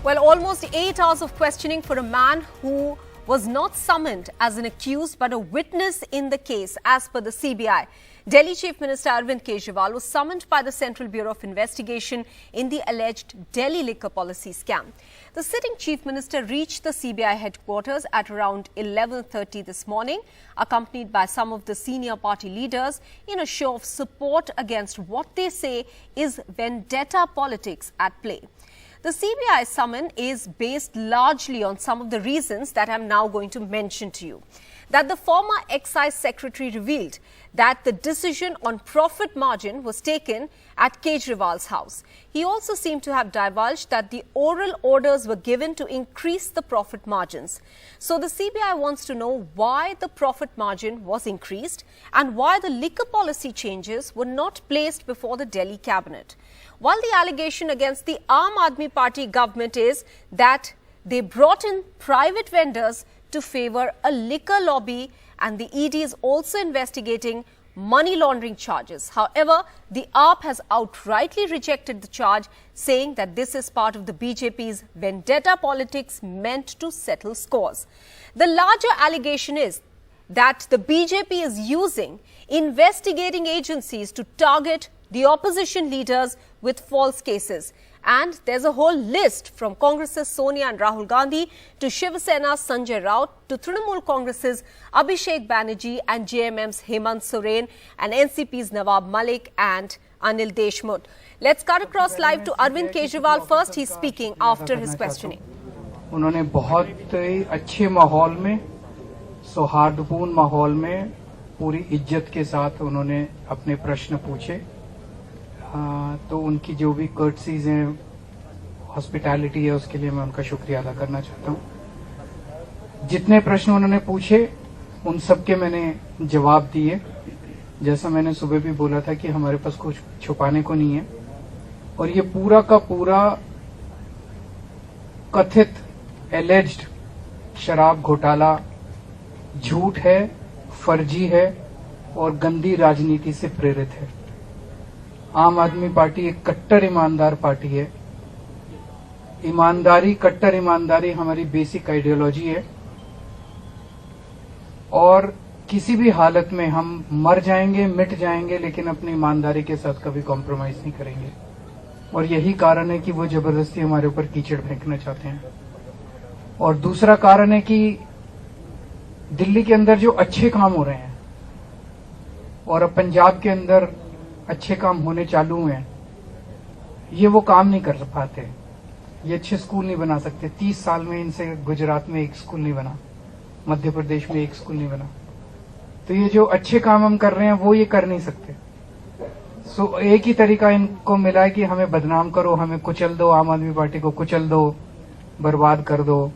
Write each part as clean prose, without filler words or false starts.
Well, almost 8 hours of questioning for a man who was not summoned as an accused but a witness in the case as per the CBI. Delhi Chief Minister Arvind Kejriwal was summoned by the Central Bureau of Investigation in the alleged Delhi liquor policy scam. The sitting Chief Minister reached the CBI headquarters at around 11:30 this morning, accompanied by some of the senior party leaders in a show of support against what they say is vendetta politics at play. The CBI summon is based largely on some of the reasons that I'm now going to mention to you. That the former excise secretary revealed that the decision on profit margin was taken at Kejriwal's house. He also seemed to have divulged that the oral orders were given to increase the profit margins. So the CBI wants to know why the profit margin was increased and why the liquor policy changes were not placed before the Delhi cabinet. While the allegation against the Aam Aadmi Party government is that they brought in private vendors to favor a liquor lobby, and the ED is also investigating money laundering charges. However, the AAP has outrightly rejected the charge, saying that this is part of the BJP's vendetta politics meant to settle scores. The larger allegation is that the BJP is using investigating agencies to target the opposition leaders with false cases. And there's a whole list from Congress's Sonia and Rahul Gandhi to Shiv Sena's Sanjay Raut to Trinamool Congress's Abhishek Banerjee and JMM's Hemant Soren and NCP's Nawab Malik and Anil Deshmukh. Let's cut across live to Arvind Kejriwal first. He's speaking after his questioning. उन्होंने बहुत अच्छे माहौल में, सौहार्दपूर्ण माहौल में, पूरी इज्जत के साथ उन्होंने अपने प्रश्न पूछे. तो उनकी जो भी कर्टसीज हैं, हॉस्पिटैलिटी है, उसके लिए मैं उनका शुक्रिया अदा करना चाहता हूं. जितने प्रश्न उन्होंने पूछे उन सब के मैंने जवाब दिए. जैसा मैंने सुबह भी बोला था कि हमारे पास कुछ छुपाने को नहीं है, और ये पूरा का पूरा कथित एलिज्ड शराब घोटाला झूठ है, फर्जी है और गंदी राजनीति से प्रेरित है. आम आदमी पार्टी एक कट्टर ईमानदार पार्टी है. ईमानदारी, कट्टर ईमानदारी हमारी बेसिक आइडियोलॉजी है, और किसी भी हालत में हम मर जाएंगे, मिट जाएंगे, लेकिन अपनी ईमानदारी के साथ कभी कॉम्प्रोमाइज नहीं करेंगे. और यही कारण है कि वो जबरदस्ती हमारे ऊपर कीचड़ फेंकना चाहते हैं. और दूसरा कारण है कि दिल्ली के अंदर जो अच्छे काम हो रहे हैं और अब पंजाब के अंदर अच्छे काम होने चालू हैं, ये वो काम नहीं कर पाते. ये अच्छे स्कूल नहीं बना सकते. 30 साल में इनसे गुजरात में एक स्कूल नहीं बना, मध्य प्रदेश में एक स्कूल नहीं बना. तो ये जो अच्छे काम हम कर रहे हैं वो ये कर नहीं सकते. सो एक ही तरीका इनको मिला है कि हमें बदनाम करो, हमें कुचल दो, आम आदमी पार्टी को कुचल दो, बर्बाद कर दो.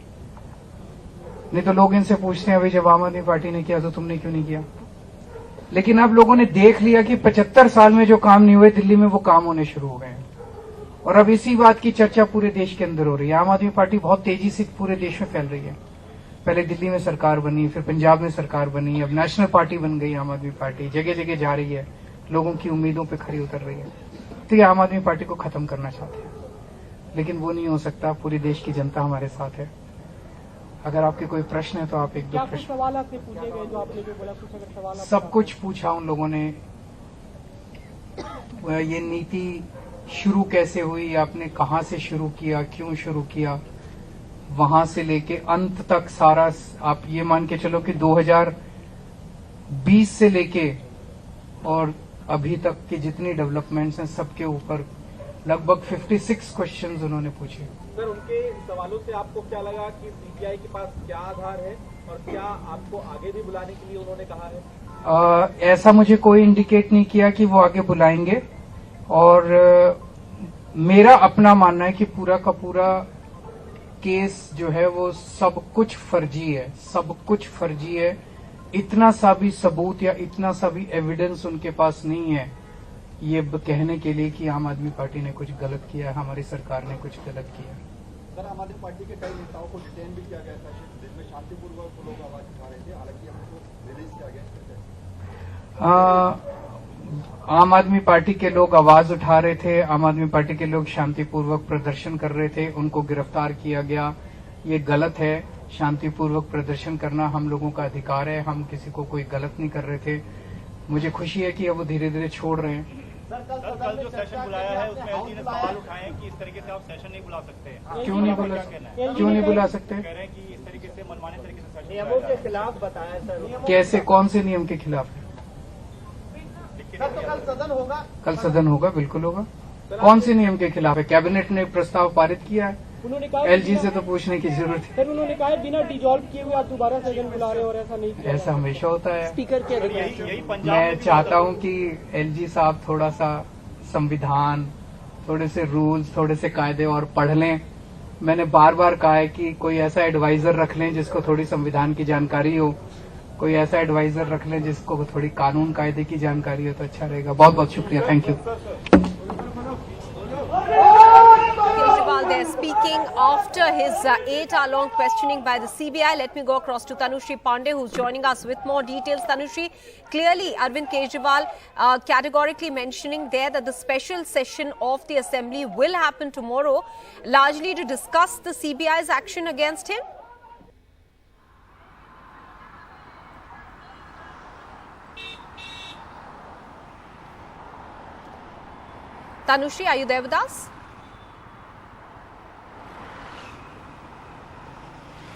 नहीं तो लोग इनसे पूछते हैं, भाई जब आम आदमी पार्टी ने किया तो तुमने क्यों नहीं किया. लेकिन अब लोगों ने देख लिया कि 75 साल में जो काम नहीं हुए दिल्ली में, वो काम होने शुरू हो गए हैं. और अब इसी बात की चर्चा पूरे देश के अंदर हो रही है. आम आदमी पार्टी बहुत तेजी से पूरे देश में फैल रही है. पहले दिल्ली में सरकार बनी, फिर पंजाब में सरकार बनी, अब नेशनल पार्टी बन गई. आम आदमी पार्टी जगह जगह जा रही है, लोगों की उम्मीदों पर खरी उतर रही है. तो ये आम आदमी पार्टी को खत्म करना चाहते हैं, लेकिन वो नहीं हो सकता. पूरे देश की जनता हमारे साथ है. अगर आपके कोई प्रश्न है तो आप एक दो प्रश्न. सवाल आपसे पूछे गए जो आपने जो बोला, कुछ अगर सवाल सब कुछ पूछा उन लोगों ने. ये नीति शुरू कैसे हुई, आपने कहां से शुरू किया, क्यों शुरू किया, वहां से लेके अंत तक सारा. आप ये मान के चलो कि 2020 से लेके और अभी तक की जितनी डेवलपमेंट्स हैं सबके ऊपर लगभग 56 क्वेश्चंस उन्होंने पूछे. सर, उनके सवालों से आपको क्या लगा कि सीबीआई के पास क्या आधार है और क्या आपको आगे भी बुलाने के लिए उन्होंने कहा है? ऐसा मुझे कोई इंडिकेट नहीं किया कि वो आगे बुलाएंगे. और मेरा अपना मानना है कि पूरा का पूरा केस जो है वो सब कुछ फर्जी है, सब कुछ फर्जी है. इतना सा भी सबूत या इतना सा भी एविडेंस उनके पास नहीं है ये कहने के लिए कि आम आदमी पार्टी ने कुछ गलत किया, हमारी सरकार ने कुछ गलत किया. सर, आम आदमी पार्टी के कई नेताओं को डिटेन भी किया गया था, जिसमें शांतिपूर्वक लोग आवाज उठा रहे थे, हालांकि हमको रिलीज किया गया. आम आदमी पार्टी के लोग आवाज उठा रहे थे, आम आदमी पार्टी के लोग शांतिपूर्वक प्रदर्शन कर रहे थे, उनको गिरफ्तार किया गया। ये गलत है। शांतिपूर्वक प्रदर्शन करना हम लोगों का अधिकार है। हम किसी को कोई गलत नहीं कर रहे थे। मुझे खुशी है कि अब वो धीरे धीरे छोड़ रहे हैं। कल जो सेशन बुलाया है उसमें एलजी ने सवाल उठाए हैं कि इस तरीके से आप सेशन नहीं बुला सकते। क्यों नहीं बुला सकते? कह रहे हैं कि इस तरीके से मनमाने तरीके से नियमों के खिलाफ बताया सर। कैसे, कौन से नियम के खिलाफ है? तो कल सदन होगा। कल सदन होगा, बिल्कुल होगा। कौन से नियम के खिलाफ है? कैबिनेट ने प्रस्ताव पारित किया है। उन्होंने कहा एलजी से तो पूछने की जरूरत है। सर उन्होंने कहा बिना डिजॉल्व किए हुए आप दोबारा सदन बुला रहे हो और ऐसा नहीं किया। ऐसा हमेशा होता है। स्पीकर के मैं चाहता हूं कि एलजी साहब थोड़ा सा संविधान, थोड़े से रूल्स, थोड़े से कायदे और पढ़ लें। मैंने बार बार कहा है कि कोई ऐसा एडवाइजर रख लें जिसको थोड़ी संविधान की जानकारी हो, कोई ऐसा एडवाइजर रख लें जिसको थोड़ी कानून कायदे की जानकारी हो तो अच्छा रहेगा। बहुत बहुत शुक्रिया। Thank you. Kejriwal there speaking after his 8-hour-long questioning by the CBI. Let me go across to Tanushree Pandey, who's joining us with more details. Tanushree, clearly Arvind Kejriwal categorically mentioning there that the special session of the Assembly will happen tomorrow, largely to discuss the CBI's action against him. Tanushree, are you there with us?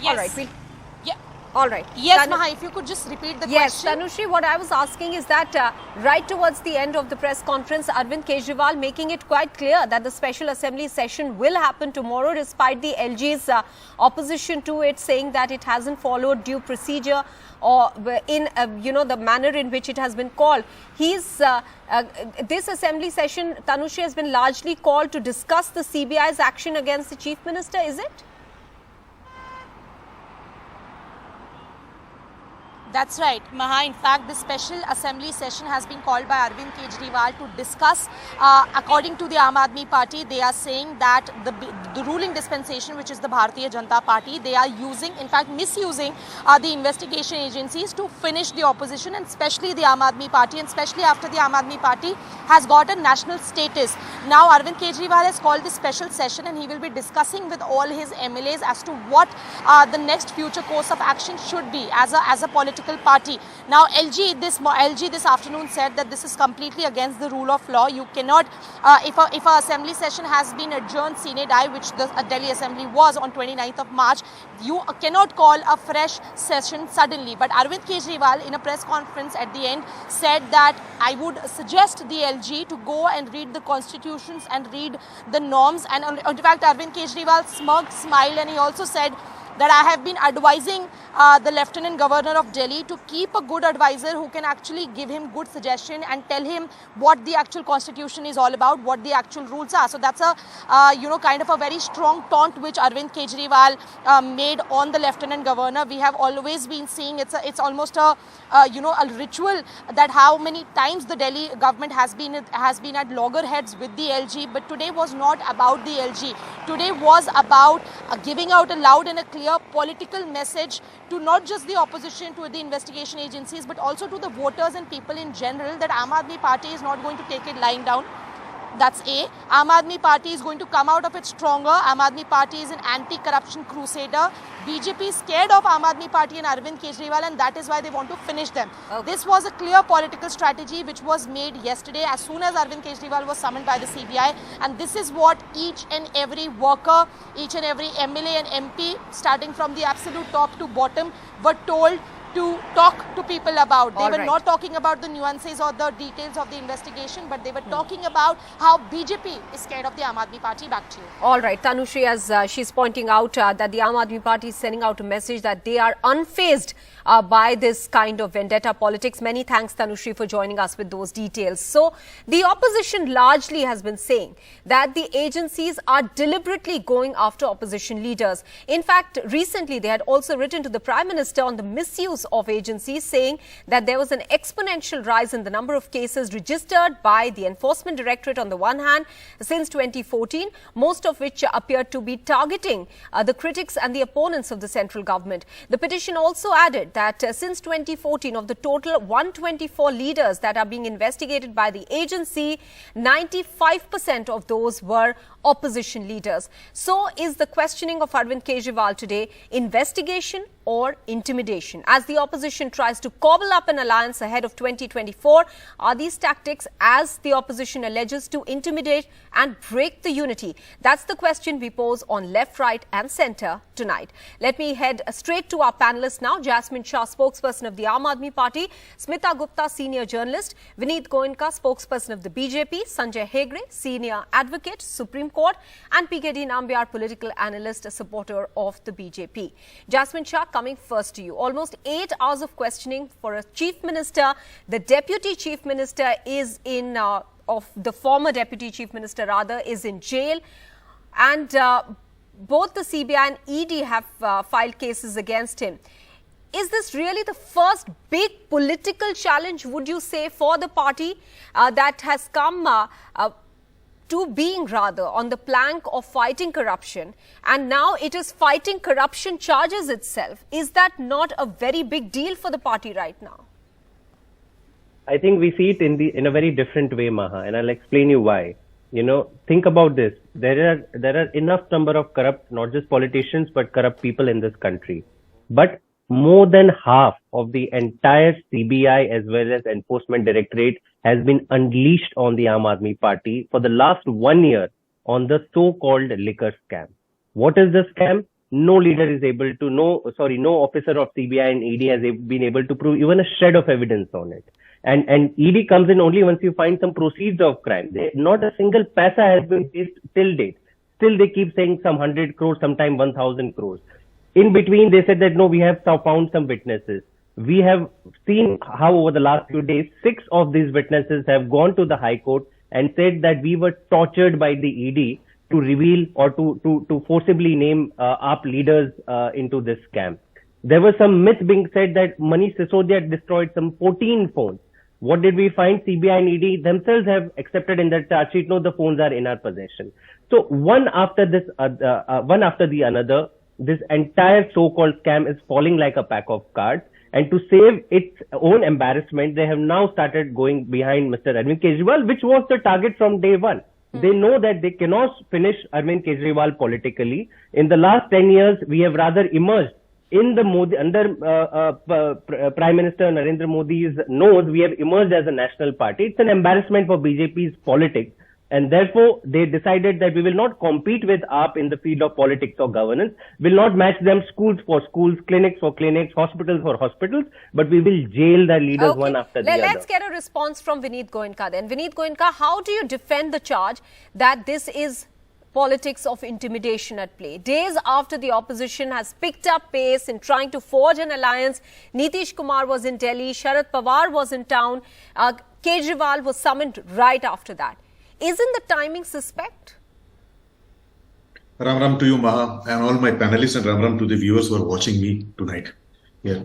Yes. All right. Yeah. All right. Yes, Maha, if you could just repeat the Yes, question. Tanushree, what I was asking is that right towards the end of the press conference, Arvind Kejriwal making it quite clear that the special assembly session will happen tomorrow despite the LG's opposition to it, saying that it hasn't followed due procedure or in the manner in which it has been called. This assembly session, Tanushree, has been largely called to discuss the CBI's action against the Chief Minister, is it? That's right, Maha. In fact, the special assembly session has been called by Arvind Kejriwal to discuss. According to the Aam Aadmi Party, they are saying that the ruling dispensation, which is the Bharatiya Janata Party, they are using, in fact, misusing the investigation agencies to finish the opposition, and especially the Aam Aadmi Party, and especially after the Aam Aadmi Party has got a national status. Now, Arvind Kejriwal has called this special session, and he will be discussing with all his MLAs as to what the next future course of action should be as a political party. Now, LG this afternoon said that this is completely against the rule of law. You cannot, if a assembly session has been adjourned sine die, which the Delhi Assembly was on 29th of March, you cannot call a fresh session suddenly. But Arvind Kejriwal, in a press conference at the end, said that I would suggest the LG to go and read the constitutions and read the norms. And in fact, Arvind Kejriwal smirked, smiled, and he also said that I have been advising the Lieutenant Governor of Delhi to keep a good advisor who can actually give him good suggestion and tell him what the actual constitution is all about, what the actual rules are. So that's a kind of a very strong taunt which Arvind Kejriwal made on the Lieutenant Governor. We have always been seeing it's almost a ritual that how many times the Delhi government has been at loggerheads with the LG, but today was not about the LG. Today was about giving out a loud and a clear political message to not just the opposition, to the investigation agencies, but also to the voters and people in general, that Aam Aadmi Party is not going to take it lying down. That's A. Aam Aadmi Party is going to come out of it stronger. Aam Aadmi Party is an anti-corruption crusader. BJP is scared of Aam Aadmi Party and Arvind Kejriwal, and that is why they want to finish them. Okay. This was a clear political strategy which was made yesterday as soon as Arvind Kejriwal was summoned by the CBI, and this is what each and every worker, each and every MLA and MP, starting from the absolute top to bottom, were told to talk to people about. They were not talking about the nuances or the details of the investigation, but they were talking about how BJP is scared of the Aam Aadmi Party. Back to you. All right, Tanushree, as she's pointing out that the Aam Aadmi Party is sending out a message that they are unfazed by this kind of vendetta politics. Many thanks, Tanushree, for joining us with those details. So, the opposition largely has been saying that the agencies are deliberately going after opposition leaders. In fact, recently they had also written to the Prime Minister on the misuse reports of agencies saying that there was an exponential rise in the number of cases registered by the Enforcement Directorate on the one hand since 2014, most of which appear to be targeting the critics and the opponents of the central government. The petition also added that since 2014, of the total 124 leaders that are being investigated by the agency, 95% of those were opposition leaders. So is the questioning of Arvind Kejriwal today investigation or intimidation? As the opposition tries to cobble up an alliance ahead of 2024, are these tactics, as the opposition alleges, to intimidate and break the unity? That's the question we pose on Left, Right and Centre tonight. Let me head straight to our panellists now. Jasmine Shah, spokesperson of the Aam Aadmi Party; Smita Gupta, senior journalist; Vineet Goenka, spokesperson of the BJP; Sanjay Hegde, senior advocate, Supreme Court; and PKD Nambiar, political analyst, a supporter of the BJP. Jasmine Shah, coming first to you. Almost 8 hours of questioning for a chief minister. The deputy chief minister is in, of the former deputy chief minister rather, is in jail. And both the CBI and ED have filed cases against him. Is this really the first big political challenge, would you say, for the party that has come to being rather on the plank of fighting corruption, and now it is fighting corruption charges itself? Is that not a very big deal for the party right now? I think we see it in a very different way, Maha, and I'll explain you why. You know, think about this. There are enough number of corrupt, not just politicians, but corrupt people in this country. But more than half of the entire CBI as well as Enforcement Directorate has been unleashed on the Aam Aadmi Party for the last 1 year on the so-called liquor scam. What is the scam? No leader is able to, no officer of CBI and ED has been able to prove even a shred of evidence on it. And ED comes in only once you find some proceeds of crime. Not a single paisa has been faced till date. Still they keep saying some 100 crores, sometime 1,000 crores. In between, they said that no, we have found some witnesses. We have seen how over the last few days, 6 of these witnesses have gone to the High Court and said that we were tortured by the ED to reveal or to forcibly name AAP leaders into this scam. There was some myth being said that Manish Sisodia destroyed some 14 phones. What did we find? CBI and ED themselves have accepted in their charge sheet, no, the phones are in our possession. So one after the another, this entire so-called scam is falling like a pack of cards. And to save its own embarrassment, they have now started going behind Mr. Arvind Kejriwal, which was the target from day one. They know that they cannot finish Arvind Kejriwal politically. In the last 10 years, we have rather emerged in the Modi, under Prime Minister Narendra Modi's nose, we have emerged as a national party. It's an embarrassment for BJP's politics. And therefore, they decided that we will not compete with AAP in the field of politics or governance, will not match them schools for schools, clinics for clinics, hospitals for hospitals, but we will jail their leaders one after the other. Let's get a response from Vineet Goenka then. Vineet Goenka, how do you defend the charge that this is politics of intimidation at play? Days after the opposition has picked up pace in trying to forge an alliance, Nitish Kumar was in Delhi, Sharad Pawar was in town, Kejriwal was summoned right after that. Isn't the timing suspect? Ram Ram to you, Maha, and all my panelists, and Ram Ram to the viewers who are watching me tonight. Yeah.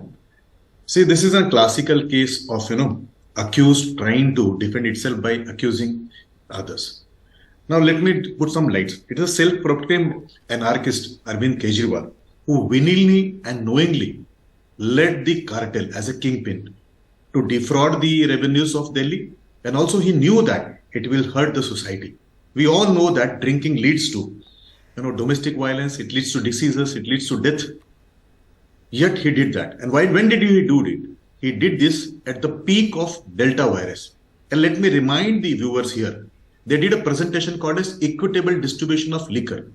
See, this is a classical case of, accused trying to defend itself by accusing others. Now, let me put some lights. It is a self-proclaimed anarchist, Arvind Kejriwal, who willingly and knowingly led the cartel as a kingpin to defraud the revenues of Delhi. And also he knew that it will hurt the society. We all know that drinking leads to, domestic violence, it leads to diseases, it leads to death. Yet he did that. And when did he do it? He did this at the peak of Delta virus. And let me remind the viewers here, they did a presentation called as equitable distribution of liquor.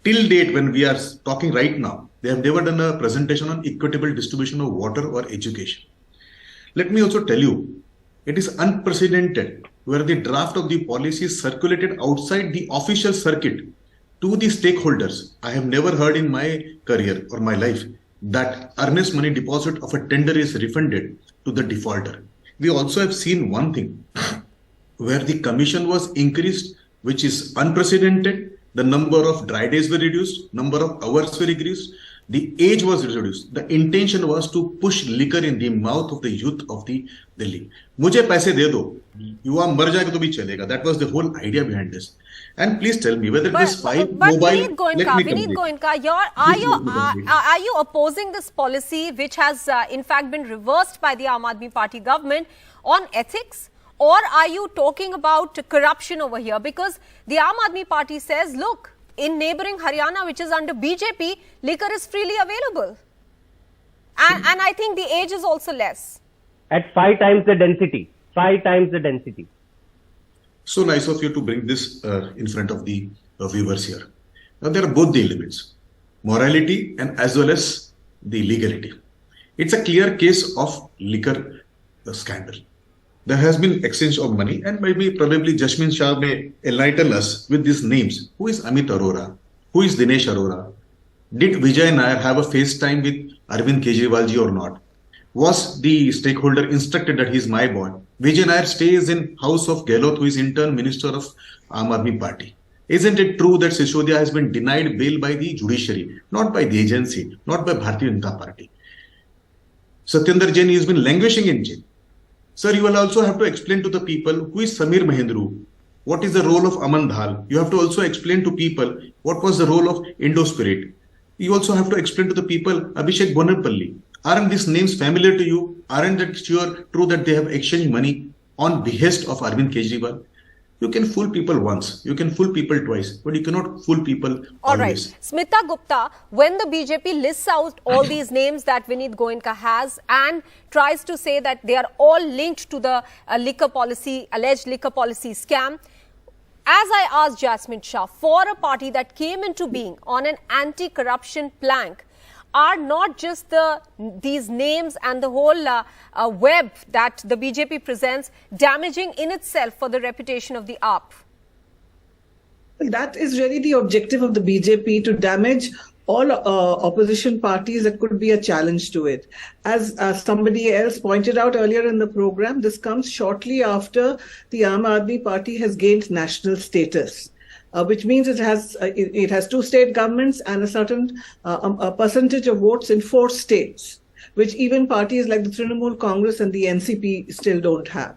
Till date, when we are talking right now, they have never done a presentation on equitable distribution of water or education. Let me also tell you, it is unprecedented where the draft of the policy is circulated outside the official circuit to the stakeholders. I have never heard in my career or my life that earnest money deposit of a tender is refunded to the defaulter. We also have seen one thing where the commission was increased, which is unprecedented. The number of dry days were reduced, number of hours were reduced. The age was reduced. The intention was to push liquor in the mouth of the youth of the Delhi. मुझे पैसे दे दो, युवा मर जाएगा तो भी चलेगा. That was the whole idea behind this. And please tell me whether this Vineet Goenka, are you opposing this policy which has in fact been reversed by the Aam Aadmi Party government on ethics? Or are you talking about corruption over here? Because the Aam Aadmi Party says, look, in neighbouring Haryana, which is under BJP, liquor is freely available. And I think the age is also less. At 5 times the density. 5 times the density. So nice of you to bring this in front of the viewers here. Now, there are both the elements, morality and as well as the legality. It's a clear case of liquor scandal. There has been exchange of money, and maybe probably Jasmine Shah may enlighten us with these names. Who is Amit Arora? Who is Dinesh Arora? Did Vijay Nair have a FaceTime with Arvind Kejriwal ji or not? Was the stakeholder instructed that he is my boy? Vijay Nair stays in house of Gehlot, who is in turn minister of Aam Aadmi Party. Isn't it true that Sisodia has been denied bail by the judiciary, not by the agency, not by Bharatiya Janata Party? Satyendra Jain has been languishing in jail. Sir, you will also have to explain to the people who is Samir Mahendru. What is the role of Aman Dhal? You have to also explain to people what was the role of Indospirit. You also have to explain to the people Abhishek Bonapalli. Aren't these names familiar to you? Aren't it true that they have exchanged money on behest of Arvind Kejriwal? You can fool people once, you can fool people twice, but you cannot fool people all always. Right. Smita Gupta, when the BJP lists out all these names that Vineet Goenka has and tries to say that they are all linked to the liquor policy, alleged liquor policy scam, as I asked Jasmine Shah, for a party that came into being on an anti-corruption plank, are not just these names and the whole web that the BJP presents damaging in itself for the reputation of the AAP? Well, that is really the objective of the BJP, to damage all opposition parties that could be a challenge to it. As somebody else pointed out earlier in the program, this comes shortly after the Aam Aadmi Party has gained national status. Which means it has 2 state governments and a certain a percentage of votes in 4 states, which even parties like the Trinamool Congress and the NCP still don't have.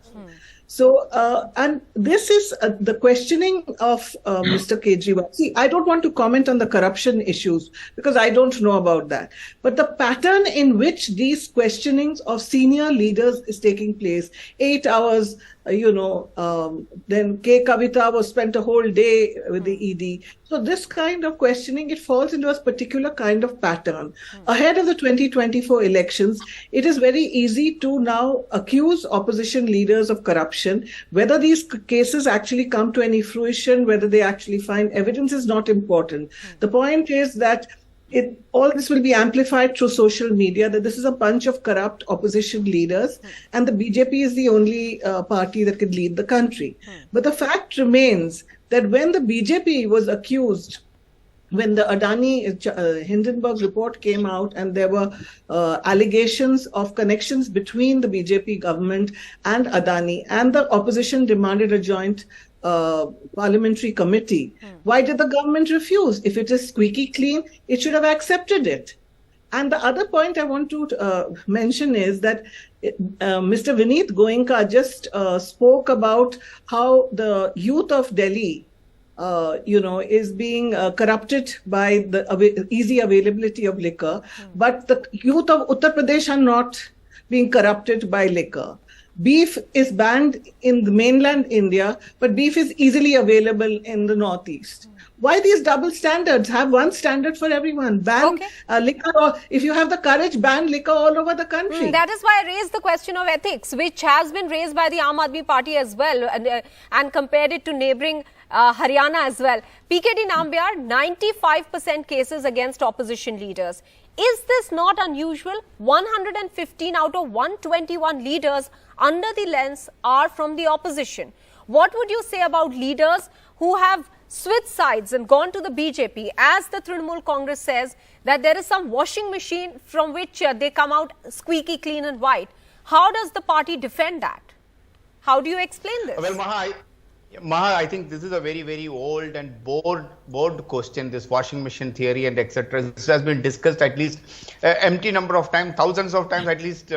So, and this is the questioning of Mr. Kejriwal. See, I don't want to comment on the corruption issues because I don't know about that. But the pattern in which these questionings of senior leaders is taking place, 8 hours, then K. Kavita was spent a whole day with the ED. So this kind of questioning, it falls into a particular kind of pattern. Ahead of the 2024 elections, it is very easy to now accuse opposition leaders of corruption. Whether these cases actually come to any fruition, whether they actually find evidence is not important. The point is that all this will be amplified through social media, that this is a bunch of corrupt opposition leaders and the BJP is the only party that can lead the country. But the fact remains that when the BJP was accused, when the Adani Hindenburg report came out and there were allegations of connections between the BJP government and Adani, and the opposition demanded a joint parliamentary committee. Why did the government refuse? If it is squeaky clean, it should have accepted it. And the other point I want to mention is that Mr. Vineet Goenka just spoke about how the youth of Delhi is being corrupted by the easy availability of liquor, but the youth of Uttar Pradesh are not being corrupted by liquor. Beef is banned in the mainland India, but beef is easily available in the northeast. Why these double standards? Have one standard for everyone. Ban liquor, or if you have the courage, ban liquor all over the country. That is why I raised the question of ethics, which has been raised by the Aam Aadmi Party as well, and compared it to neighbouring Haryana as well. PKD Nambiar, 95% cases against opposition leaders. Is this not unusual? 115 out of 121 leaders under the lens are from the opposition. What would you say about leaders who have switched sides and gone to the BJP, as the Trinamool Congress says that there is some washing machine from which they come out squeaky clean and white? How does the party defend that? How do you explain this? Well, Maha, Maha, I think this is a very, very old and bored question, this washing machine theory and etc. This has been discussed at least empty number of times, thousands of times at least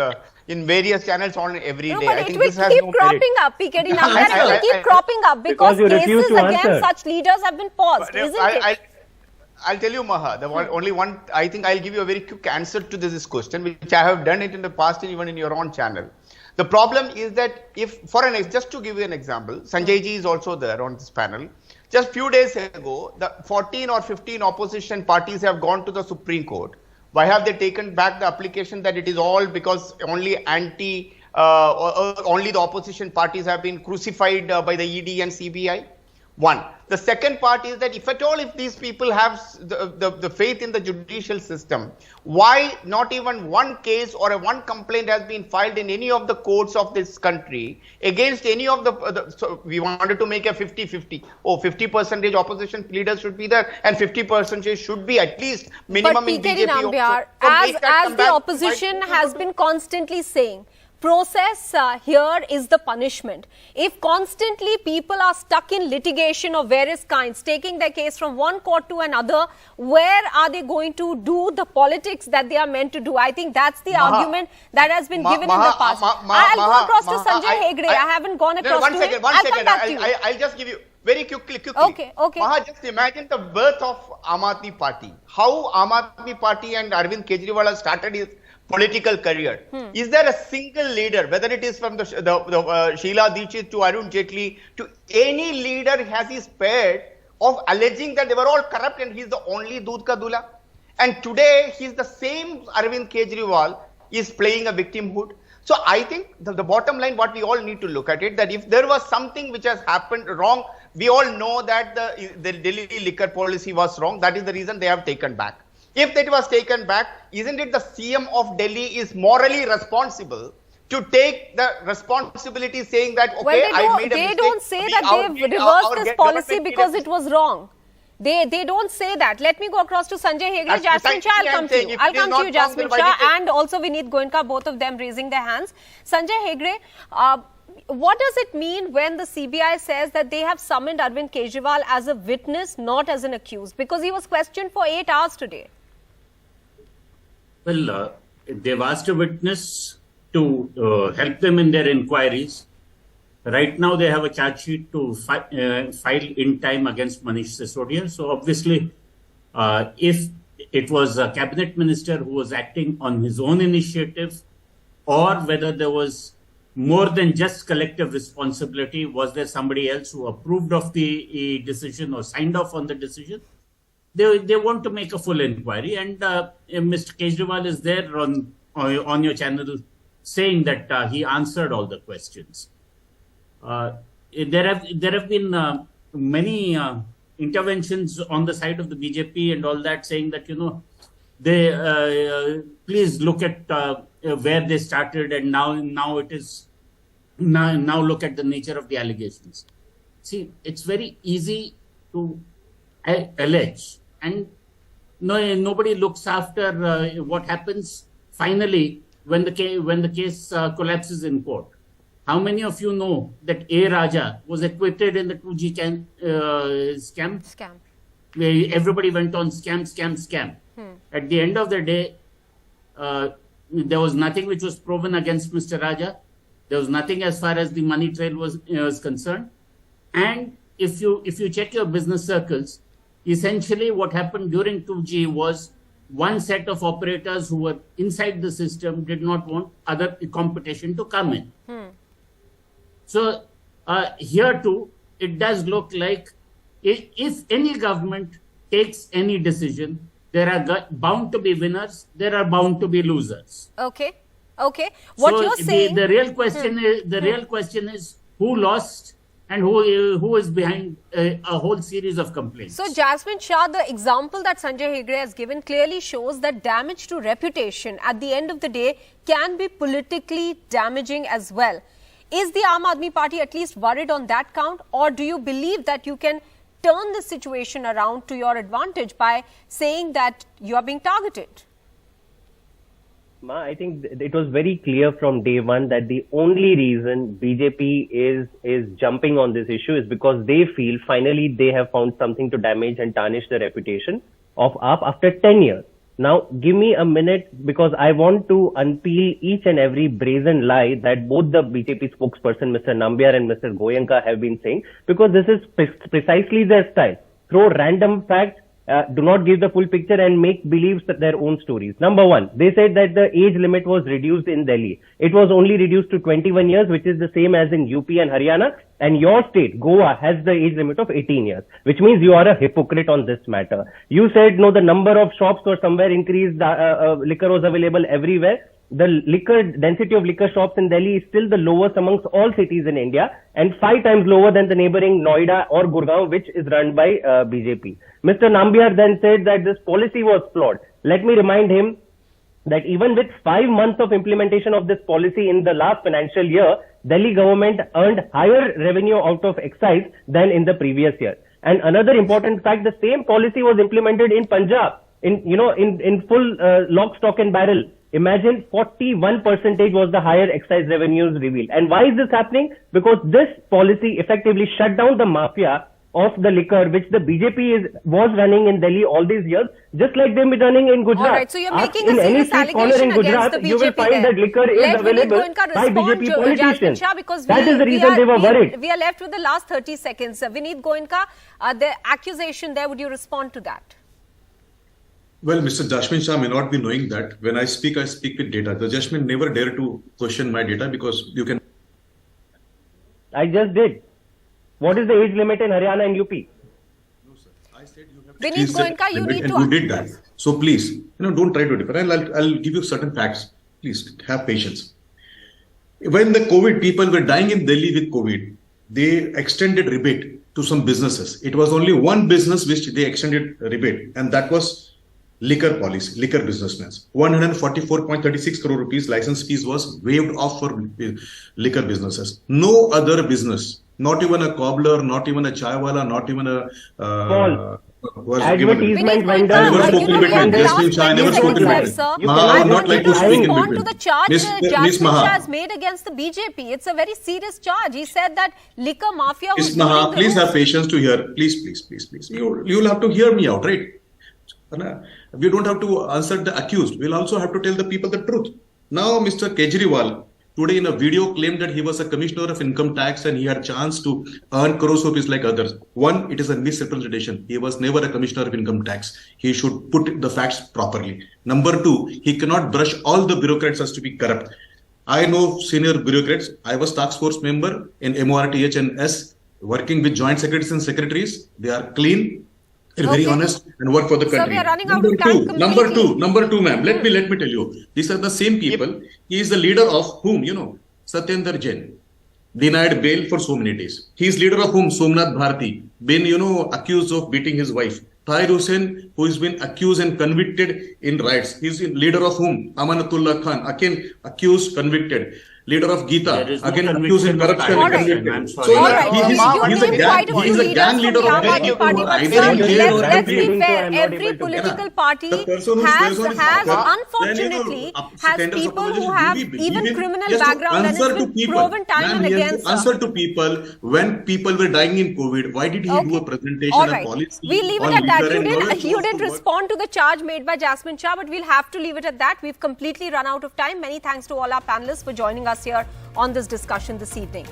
in various channels on every day. But I it think will this has keep no cropping merit. up, PKD. It will keep cropping up because you refuse cases to against answer. such leaders have been paused, isn't it? I'll tell you, Maha, only one, I think I'll give you a very quick answer to this question, which I have done it in the past and even in your own channel. The problem is that if, just to give you an example, Sanjay ji is also there on this panel. Just few days ago, the 14 or 15 opposition parties have gone to the Supreme Court. Why have they taken back the application that it is all because only only the opposition parties have been crucified by the ED and CBI? One. The second part is that if at all, if these people have the faith in the judicial system, why not even one case or one complaint has been filed in any of the courts of this country against any of so we wanted to make a 50-50. Oh, 50% opposition leaders should be there and 50% should be at least minimum in BJP. Nambiar, as the opposition has been constantly saying, process here is the punishment. If constantly people are stuck in litigation of various kinds, taking their case from one court to another, where are they going to do the politics that they are meant to do? I think that's the argument that has been given in the past. I'll go across to Sanjay Hegde. I haven't gone across to him. I'll just give you very quickly. Okay. Maha, just imagine the birth of Aam Aadmi Party. How Aam Aadmi Party and Arvind Kejriwal has started his political career. Is there a single leader, whether it is from the Sheila Dikshit to Arun Jaitley, to any leader has he spared of alleging that they were all corrupt and he's the only Doodh Ka Dula? And today he's the same Arvind Kejriwal is playing a victimhood. So I think the bottom line, what we all need to look at it, that if there was something which has happened wrong, we all know that the Delhi liquor policy was wrong. That is the reason they have taken back. If that was taken back, isn't it the CM of Delhi is morally responsible to take the responsibility saying that, okay, I made a mistake. They don't say that they've reversed this policy because it was wrong. They don't say that. Let me go across to Sanjay Hegde. Jasmine Shah, I'll come to you. I'll come to you, Jasmine Shah, and also Vineet Goenka, both of them raising their hands. Sanjay Hegde, what does it mean when the CBI says that they have summoned Arvind Kejriwal as a witness, not as an accused? Because he was questioned for 8 hours today. Well, they've asked a witness to help them in their inquiries. Right now, they have a charge sheet to file in time against Manish Sisodia. So obviously, if it was a cabinet minister who was acting on his own initiative, or whether there was more than just collective responsibility, was there somebody else who approved of the decision or signed off on the decision? They want to make a full inquiry, and Mr. Kejriwal is there on your channel saying that he answered all the questions. There have been many interventions on the side of the BJP and all that, saying that they please look at where they started, and now it is now look at the nature of the allegations. See, it's very easy to allege, and nobody looks after what happens finally when the case collapses in court. How many of you know that A. Raja was acquitted in the 2G scam? Where everybody went on scam. At the end of the day, there was nothing which was proven against Mr. Raja. There was nothing as far as the money trail was concerned. And if you check your business circles, essentially what happened during 2G was one set of operators who were inside the system did not want other competition to come in. So here too, it does look like if any government takes any decision, there are bound to be winners, there are bound to be losers. Okay. What so you're saying, the real question is real question is who lost and who is behind a whole series of complaints. So Jasmine Shah, the example that Sanjay Hegde has given clearly shows that damage to reputation at the end of the day can be politically damaging as well. Is the Aam Aadmi Party at least worried on that count, or do you believe that you can turn the situation around to your advantage by saying that you are being targeted? Ma, I think it was very clear from day one that the only reason BJP is jumping on this issue is because they feel finally they have found something to damage and tarnish the reputation of AAP after 10 years. Now, give me a minute because I want to unpeel each and every brazen lie that both the BJP spokesperson, Mr. Nambiar and Mr. Goenka, have been saying, because this is precisely their style. Throw random facts, do not give the full picture and make believe their own stories. Number one, they said that the age limit was reduced in Delhi. It was only reduced to 21 years, which is the same as in UP and Haryana. And your state, Goa, has the age limit of 18 years, which means you are a hypocrite on this matter. You said, no, the number of shops were somewhere increased, liquor was available everywhere. The density of liquor shops in Delhi is still the lowest amongst all cities in India and 5 times lower than the neighboring Noida or Gurgaon, which is run by BJP. Mr. Nambiar then said that this policy was flawed. Let me remind him that even with 5 months of implementation of this policy in the last financial year, Delhi government earned higher revenue out of excise than in the previous year. And another important fact, the same policy was implemented in Punjab in full lock, stock and barrel. Imagine 41% was the higher excise revenues revealed. And why is this happening? Because this policy effectively shut down the mafia of the liquor, which the BJP was running in Delhi all these years, just like they've been running in Gujarat. All right, so you're making a serious allegation against the BJP. You will find that liquor is available by BJP politicians. Because that is the reason they were worried. We are left with the last 30 seconds. Vineet Goenka, the accusation there, would you respond to that? Well, Mr. Jashmin Shah may not be knowing that. When I speak with data. The Jashmin never dare to question my data because you can... I just did. What is the age limit in Haryana and UP? No, sir. I said you have Vineet Goenka, you need to... And you did that. So please, don't try to differ. I'll give you certain facts. Please have patience. When the COVID, people were dying in Delhi with COVID, they extended rebate to some businesses. It was only one business which they extended rebate, and that was liquor policy, liquor businessmen. 144.36 crore rupees license fees was waived off for liquor businesses. No other business, not even a cobbler, not even a chaiwala, not even a advertisement vendor. I never spoke in between. I never spoke in between. I would like to respond to the charge Jasmine Shah has made against the BJP. It's a very serious charge. He said that liquor mafia was... Miss Maha, please have patience to hear. Please. You'll have to hear me out, right? We don't have to answer the accused. We'll also have to tell the people the truth. Now, Mr. Kejriwal, today in a video claimed that he was a commissioner of income tax and he had chance to earn crores of rupees like others. One, it is a misrepresentation. He was never a commissioner of income tax. He should put the facts properly. Number two, he cannot brush all the bureaucrats as to be corrupt. I know senior bureaucrats. I was task force member in MORTH and S, working with joint secretaries and secretaries. They are clean. Very honest and work for the country. So we are running out of time completely. Number two, ma'am. Let me tell you. These are the same people. He is the leader of whom, Satyendra Jain, denied bail for so many days. He is leader of whom? Somnath Bharti, been, accused of beating his wife. Tahir Hussain, who has been accused and convicted in riots. He is leader of whom? Amanatullah Khan, again accused, convicted. Leader of Gita, again accused in corruption and convicted. So he's a gang leader of Aam Party. Let's be fair. Every political party has unfortunately people who have even criminal background and has been proven time and again. Answer to people when people were dying in COVID. Why did he do a presentation and policy? We leave it at that. You didn't respond to the charge made by Jasmine Shah, but we'll have to leave it at that. We've completely run out of time. Many thanks to all our panelists for joining us here on this discussion this evening.